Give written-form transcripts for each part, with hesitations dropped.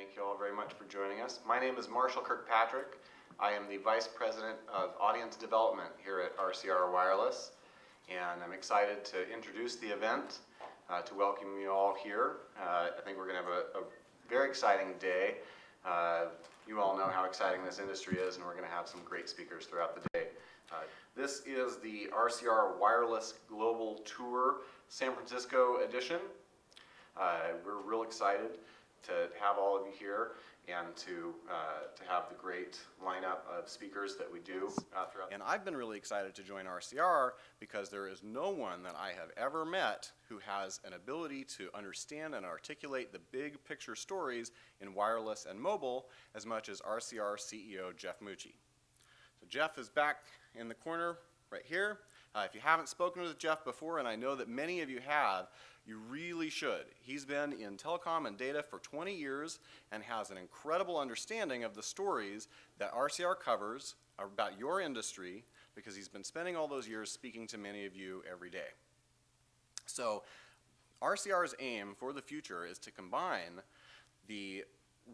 Thank you all very much for joining us. My name is Marshall Kirkpatrick. I am the Vice President of Audience Development here at RCR Wireless, and I'm excited to introduce the event, to welcome you all here. I think we're going to have a very exciting day. You all know how exciting this industry is, and we're going to have some great speakers throughout the day. This is the RCR Wireless Global Tour San Francisco edition. We're real excited to have all of you here and to have the great lineup of speakers that we do throughout. And I've been really excited to join RCR because there is no one that I have ever met who has an ability to understand and articulate the big picture stories in wireless and mobile as much as RCR CEO Jeff Mucci. So Jeff is back in the corner right here. If you haven't spoken with Jeff before, and I know that many of you have, you really should. He's been in telecom and data for 20 years and has an incredible understanding of the stories that RCR covers about your industry because he's been spending all those years speaking to many of you every day. So RCR's aim for the future is to combine the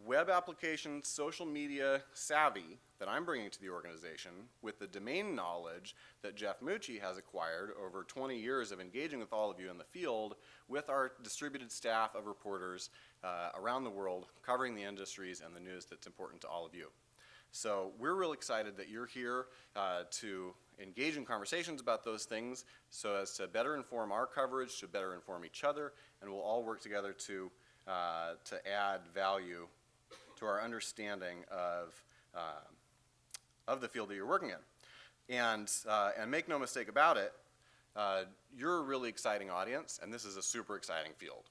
web application, social media savvy that I'm bringing to the organization with the domain knowledge that Jeff Mucci has acquired over 20 years of engaging with all of you in the field with our distributed staff of reporters around the world covering the industries and the news that's important to all of you. So we're real excited that you're here to engage in conversations about those things so as to better inform our coverage, to better inform each other, and we'll all work together to add value to our understanding of the field that you're working in. And make no mistake about it, you're a really exciting audience, and this is a super exciting field.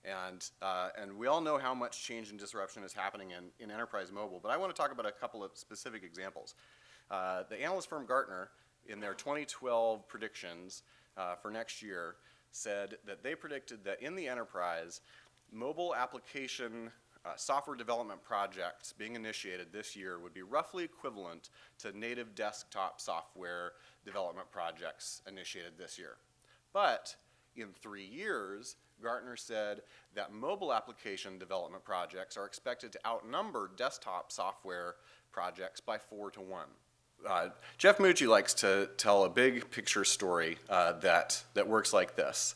And we all know how much change and disruption is happening in enterprise mobile, but I want to talk about a couple of specific examples. The analyst firm Gartner, in their 2012 predictions for next year, said that they predicted that in the enterprise, mobile application software development projects being initiated this year would be roughly equivalent to native desktop software development projects initiated this year. But in 3 years, Gartner said that mobile application development projects are expected to outnumber desktop software projects by 4 to 1. Jeff Mucci likes to tell a big picture story that works like this.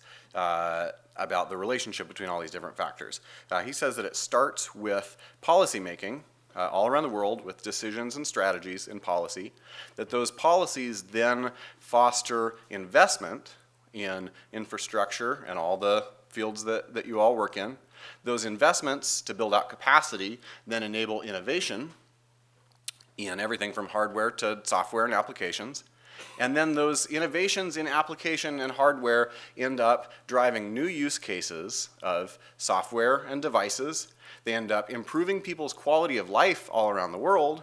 About the relationship between all these different factors. He says that it starts with policy making all around the world with decisions and strategies in policy, that those policies then foster investment in infrastructure and all the fields that you all work in. Those investments to build out capacity then enable innovation in everything from hardware to software and applications. And then those innovations in application and hardware end up driving new use cases of software and devices. They end up improving people's quality of life all around the world,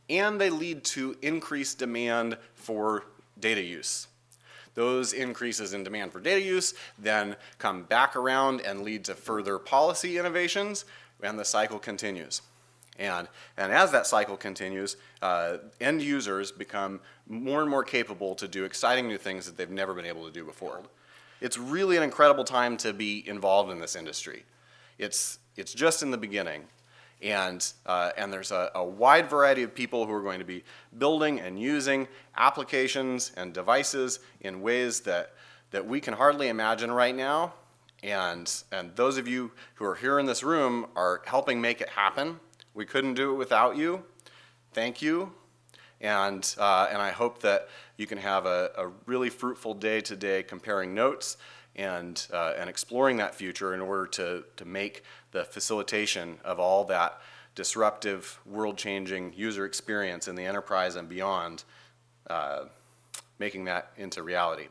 and they lead to increased demand for data use. Those increases in demand for data use then come back around and lead to further policy innovations, and the cycle continues. And as that cycle continues, end users become more and more capable to do exciting new things that they've never been able to do before. It's really an incredible time to be involved in this industry. It's just in the beginning. And there's a wide variety of people who are going to be building and using applications and devices in ways that we can hardly imagine right now. And those of you who are here in this room are helping make it happen. We couldn't do it without you. Thank you. And I hope that you can have a really fruitful day today comparing notes and exploring that future in order to make the facilitation of all that disruptive, world-changing user experience in the enterprise and beyond, making that into reality.